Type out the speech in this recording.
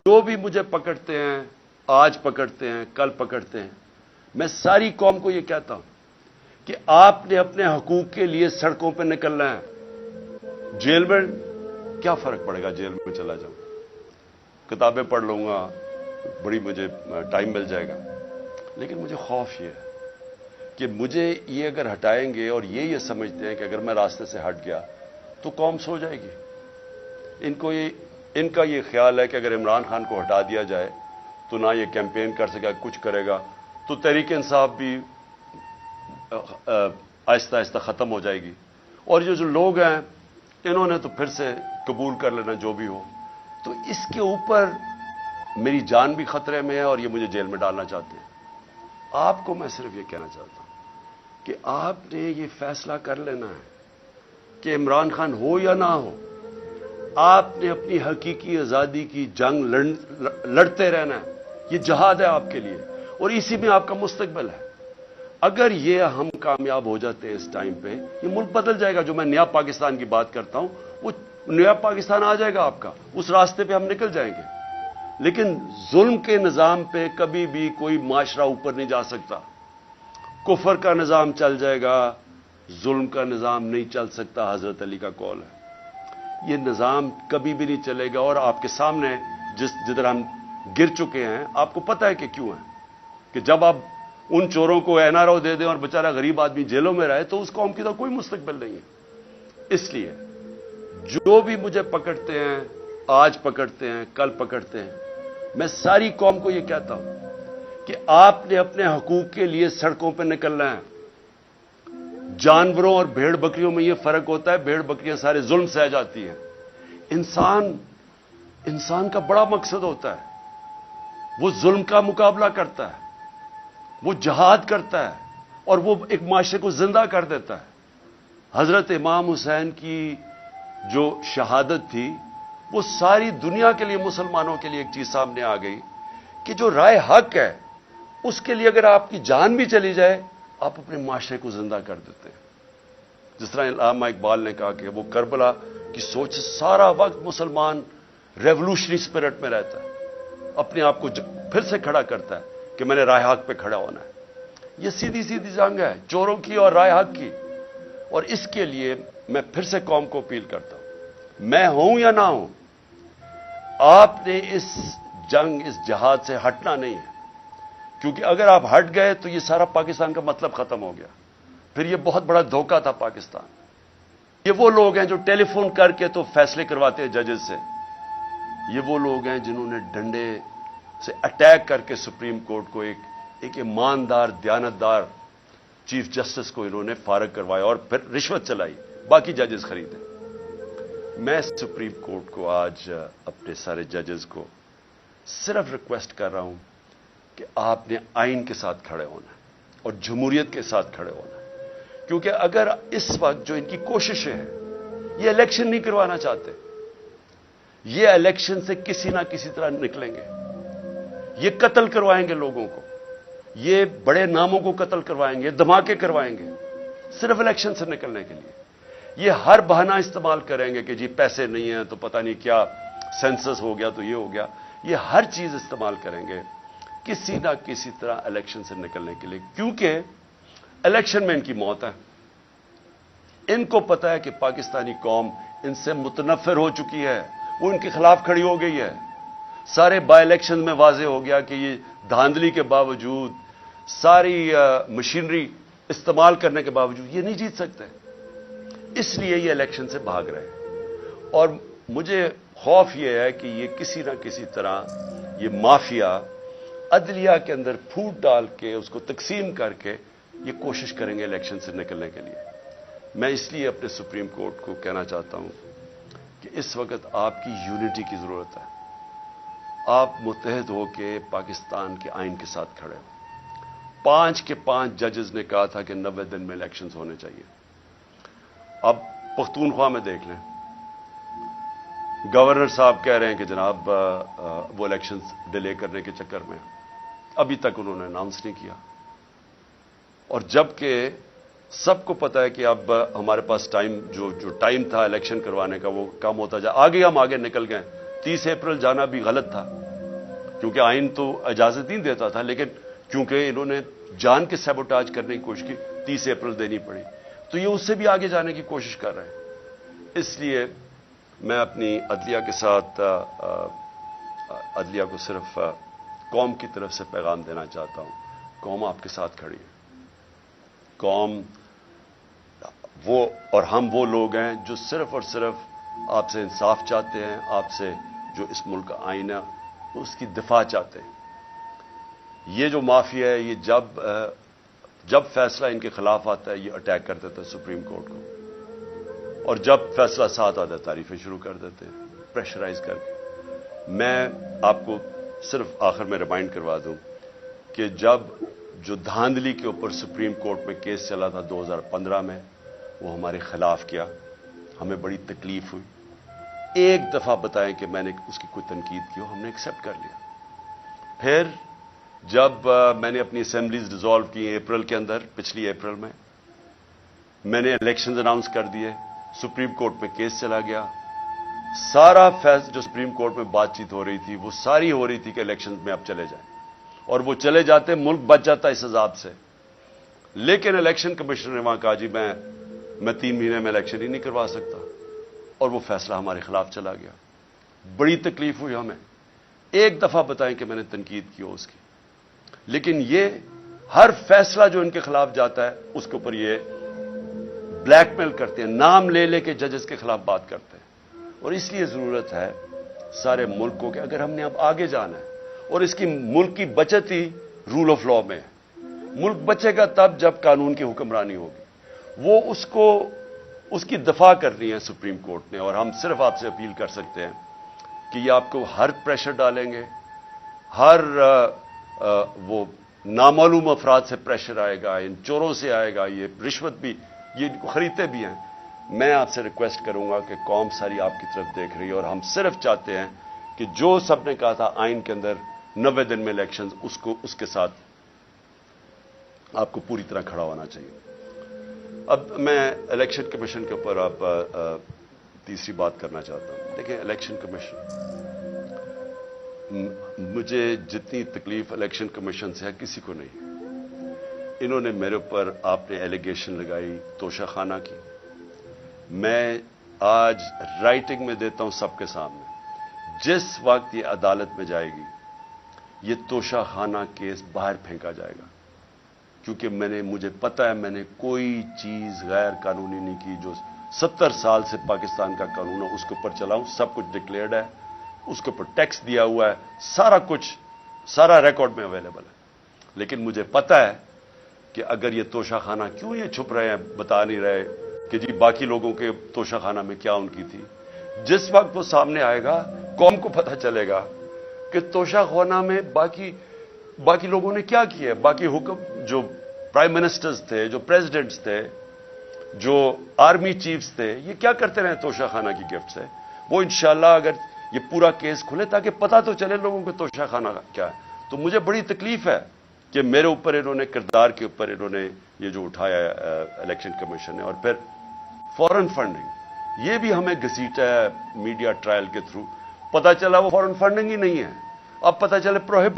जो भी मुझे पकड़ते हैं, आज पकड़ते हैं, कल पकड़ते हैं, मैं सारी कौम को यह कहता हूं कि आपने अपने हकूक के लिए सड़कों पर निकलना है। जेल में क्या फर्क पड़ेगा, जेल में चला जाऊं, किताबें पढ़ लूंगा, बड़ी मुझे टाइम मिल जाएगा। लेकिन मुझे खौफ ये है कि मुझे ये अगर हटाएंगे और ये समझते हैं कि अगर मैं रास्ते से हट गया तो कौम सो जाएगी। इनका ये ख्याल है कि अगर इमरान खान को हटा दिया जाए तो ना ये कैंपेन कर सकेगा, कुछ करेगा, तो तहरीक इंसाफ भी आहिस्ता आहिस्ता खत्म हो जाएगी। और ये जो लोग हैं इन्होंने तो फिर से कबूल कर लेना जो भी हो। तो इसके ऊपर मेरी जान भी खतरे में है और ये मुझे जेल में डालना चाहते हैं। आपको मैं सिर्फ ये कहना चाहता हूं कि आपने ये फैसला कर लेना है कि इमरान खान हो या ना हो, आपने अपनी हकीकी आजादी की जंग लड़ते रहना है। ये जहाद है आपके लिए और इसी में आपका मुस्तकबिल है। अगर ये हम कामयाब हो जाते हैं इस टाइम पे, ये मुल्क बदल जाएगा। जो मैं नया पाकिस्तान की बात करता हूं, वो नया पाकिस्तान आ जाएगा आपका, उस रास्ते पे हम निकल जाएंगे। लेकिन जुल्म के निजाम पे कभी भी कोई माशरा ऊपर नहीं जा सकता। कुफर का निजाम चल जाएगा, जुल्म का निजाम नहीं चल सकता। हजरत अली का कौल है, ये निजाम कभी भी नहीं चलेगा। और आपके सामने जिधर हम गिर चुके हैं, आपको पता है कि क्यों है। कि जब आप उन चोरों को एनआरओ दे दें और बेचारा गरीब आदमी जेलों में रहे, तो उस कौम की तो कोई मुस्तकबिल नहीं है। इसलिए जो भी मुझे पकड़ते हैं, आज पकड़ते हैं, कल पकड़ते हैं, मैं सारी कौम को यह कहता हूं कि आपने अपने हकूक के लिए सड़कों पर निकलना है। जानवरों और भेड़ बकरियों में यह फर्क होता है, भेड़ बकरियां सारे जुल्म सह जाती हैं। इंसान का बड़ा मकसद होता है, वो जुल्म का मुकाबला करता है, वो जहाद करता है और वो एक माशरे को जिंदा कर देता है। हजरत इमाम हुसैन की जो शहादत थी, वो सारी दुनिया के लिए, मुसलमानों के लिए एक चीज सामने आ गई कि जो राय हक है, उसके लिए अगर आपकी जान भी चली जाए, आप अपने माशरे को जिंदा कर देते हैं। जिस तरह अल्लामा इकबाल ने कहा कि वो करबला की सोच से सारा वक्त मुसलमान रेवोल्यूशनरी स्पिरिट में रहता है, अपने आप को फिर से खड़ा करता है कि मैंने राय हक पे खड़ा होना है। ये सीधी सीधी जंग है चोरों की और राय हक की। और इसके लिए मैं फिर से कौम को अपील करता हूं, मैं हूं या ना हूं, आपने इस जंग, इस जहाद से हटना नहीं है। क्योंकि अगर आप हट गए तो ये सारा पाकिस्तान का मतलब खत्म हो गया। फिर ये बहुत बड़ा धोखा था पाकिस्तान। ये वो लोग हैं जो टेलीफोन करके तो फैसले करवाते हैं जजेस से। ये वो लोग हैं जिन्होंने डंडे से अटैक करके सुप्रीम कोर्ट को एक ईमानदार, दयानतदार चीफ जस्टिस को इन्होंने फारग करवाया और फिर रिश्वत चलाई, बाकी जजेस खरीदे। मैं सुप्रीम कोर्ट को आज, अपने सारे जजेस को सिर्फ रिक्वेस्ट कर रहा हूं कि आपने आइन के साथ खड़े होना है और जमहूरियत के साथ खड़े होना है। क्योंकि अगर इस वक्त जो इनकी कोशिशें हैं, ये इलेक्शन नहीं करवाना चाहते, ये इलेक्शन से किसी ना किसी तरह निकलेंगे। ये कत्ल करवाएंगे लोगों को, ये बड़े नामों को कत्ल करवाएंगे, धमाके करवाएंगे सिर्फ इलेक्शन से निकलने के लिए। ये हर बहाना इस्तेमाल करेंगे कि जी पैसे नहीं है तो पता नहीं क्या सेंसस हो गया तो ये हो गया। ये हर चीज इस्तेमाल करेंगे किसी ना किसी तरह इलेक्शन से निकलने के लिए, क्योंकि इलेक्शन में इनकी मौत है। इनको पता है कि पाकिस्तानी कौम इनसे मुतनफिर हो चुकी है, वो इनके खिलाफ खड़ी हो गई है। सारे बाय इलेक्शन में वाजे हो गया कि ये धांधली के बावजूद, सारी मशीनरी इस्तेमाल करने के बावजूद ये नहीं जीत सकते। इसलिए ये इलेक्शन से भाग रहे हैं। और मुझे खौफ ये है कि ये किसी ना किसी तरह ये माफिया अदलिया के अंदर फूट डाल के, उसको तकसीम करके ये कोशिश करेंगे इलेक्शन से निकलने के लिए। मैं इसलिए अपने सुप्रीम कोर्ट को कहना चाहता हूं कि इस वक्त आपकी यूनिटी की जरूरत है। आप मुत्तहद होकर पाकिस्तान के आइन के साथ खड़े हो। 5 के 5 जजेस ने कहा था कि 90 दिन में इलेक्शंस होने चाहिए। अब पख्तूनख्वा में देख लें, गवर्नर साहब कह रहे हैं कि जनाब वो इलेक्शंस डिले करने के चक्कर में अभी तक उन्होंने अनाउंस नहीं किया। और जबकि सबको पता है कि अब हमारे पास टाइम, जो टाइम था इलेक्शन करवाने का, वो कम होता जा, आगे हम आगे निकल गए। 30 अप्रैल जाना भी गलत था। کیونکہ آئین تو اجازت نہیں دیتا تھا، لیکن کیونکہ انہوں نے جان کے سیبوٹاج کرنے کی کوشش کی، 30 اپریل دینی پڑی، تو یہ اس سے بھی آگے جانے کی کوشش کر رہے ہیں۔ اس لیے میں اپنی عدلیہ کے ساتھ عدلیہ کو صرف قوم کی طرف سے پیغام دینا چاہتا ہوں، قوم آپ کے ساتھ کھڑی ہے۔ قوم وہ اور ہم وہ لوگ ہیں جو صرف اور صرف آپ سے انصاف چاہتے ہیں، آپ سے جو اس ملک کا آئین ہے اس کی دفاع چاہتے ہیں۔ یہ جو مافیا ہے، یہ جب فیصلہ ان کے خلاف آتا ہے یہ اٹیک کر دیتا ہے سپریم کورٹ کو، اور جب فیصلہ ساتھ آتا ہے تعریفیں شروع کر دیتے ہیں پریشرائز کر کے۔ میں آپ کو صرف آخر میں ریمائنڈ کروا دوں کہ جب جو دھاندلی کے اوپر سپریم کورٹ میں کیس چلا تھا 2015 میں، وہ ہمارے خلاف کیا، ہمیں بڑی تکلیف ہوئی۔ ایک دفعہ بتائیں کہ میں نے اس کی کوئی تنقید کی ہو، ہم نے ایکسیپٹ کر لیا۔ پھر جب میں نے اپنی اسمبلیز ڈیزالو کی اپریل کے اندر، پچھلی اپریل میں نے الیکشنز اناؤنس کر دیے، سپریم کورٹ میں کیس چلا گیا۔ سارا فیصلہ جو سپریم کورٹ میں بات چیت ہو رہی تھی وہ ساری ہو رہی تھی کہ الیکشنز میں اب چلے جائیں، اور وہ چلے جاتے، ملک بچ جاتا اس عذاب سے۔ لیکن الیکشن کمیشنر نے وہاں کہا جی میں 3 مہینے میں الیکشن ہی نہیں کروا سکتا، اور وہ فیصلہ ہمارے خلاف چلا گیا۔ بڑی تکلیف ہوئی ہمیں۔ ایک دفعہ بتائیں کہ میں نے تنقید کی ہو اس کی، لیکن یہ ہر فیصلہ جو ان کے خلاف جاتا ہے اس کے اوپر یہ بلیک میل کرتے ہیں، نام لے لے کے ججز کے خلاف بات کرتے ہیں۔ اور اس لیے ضرورت ہے سارے ملک کو کہ اگر ہم نے اب آگے جانا ہے، اور اس کی ملک کی بچت ہی رول آف لا میں ہے۔ ملک بچے گا تب جب قانون کی حکمرانی ہوگی۔ وہ اس کی دفاع کرنی ہے سپریم کورٹ نے، اور ہم صرف آپ سے اپیل کر سکتے ہیں کہ یہ آپ کو ہر پریشر ڈالیں گے، ہر وہ نامعلوم افراد سے پریشر آئے گا، ان چوروں سے آئے گا، یہ رشوت بھی یہ خریدتے بھی ہیں۔ میں آپ سے ریکویسٹ کروں گا کہ قوم ساری آپ کی طرف دیکھ رہی ہے، اور ہم صرف چاہتے ہیں کہ جو سب نے کہا تھا آئین کے اندر 90 دن میں الیکشن، اس کے ساتھ آپ کو پوری طرح کھڑا ہونا چاہیے۔ اب میں الیکشن کمیشن کے اوپر آپ تیسری بات کرنا چاہتا ہوں۔ دیکھیں، الیکشن کمیشن، مجھے جتنی تکلیف الیکشن کمیشن سے ہے کسی کو نہیں۔ انہوں نے میرے اوپر، آپ نے ایلیگیشن لگائی توشہ خانہ کی، میں آج رائٹنگ میں دیتا ہوں سب کے سامنے، جس وقت یہ عدالت میں جائے گی یہ توشہ خانہ کیس باہر پھینکا جائے گا، کیونکہ مجھے پتہ ہے میں نے کوئی چیز غیر قانونی نہیں کی۔ جو 70 سال سے پاکستان کا قانون ہے اس کے اوپر چلا ہوں، سب کچھ ڈکلیئرڈ ہے، اس کے اوپر ٹیکس دیا ہوا ہے، سارا کچھ، سارا ریکارڈ میں اویلیبل ہے۔ لیکن مجھے پتہ ہے کہ اگر یہ توشہ خانہ کیوں یہ چھپ رہے ہیں، بتا نہیں رہے کہ جی باقی لوگوں کے توشہ خانہ میں کیا ان کی تھی، جس وقت وہ سامنے آئے گا قوم کو پتہ چلے گا کہ توشہ خانہ میں باقی لوگوں نے کیا کیا ہے۔ باقی حکم جو پرائم منسٹرز تھے، جو پریزیڈنٹس تھے، جو آرمی چیفز تھے، یہ کیا کرتے رہے توشہ خانہ کی گفٹ سے۔ وہ انشاءاللہ اگر یہ پورا کیس کھلے تاکہ پتہ تو چلے لوگوں کو توشہ خانہ کیا ہے۔ تو مجھے بڑی تکلیف ہے کہ میرے اوپر انہوں نے، کردار کے اوپر انہوں نے یہ جو اٹھایا ہے الیکشن کمیشن نے، اور پھر فورن فنڈنگ، یہ بھی ہمیں گھسیٹا ہے میڈیا ٹرائل کے تھرو۔ پتہ چلا وہ فورن فنڈنگ ہی نہیں ہے، اب پتہ چلے پروہیبٹ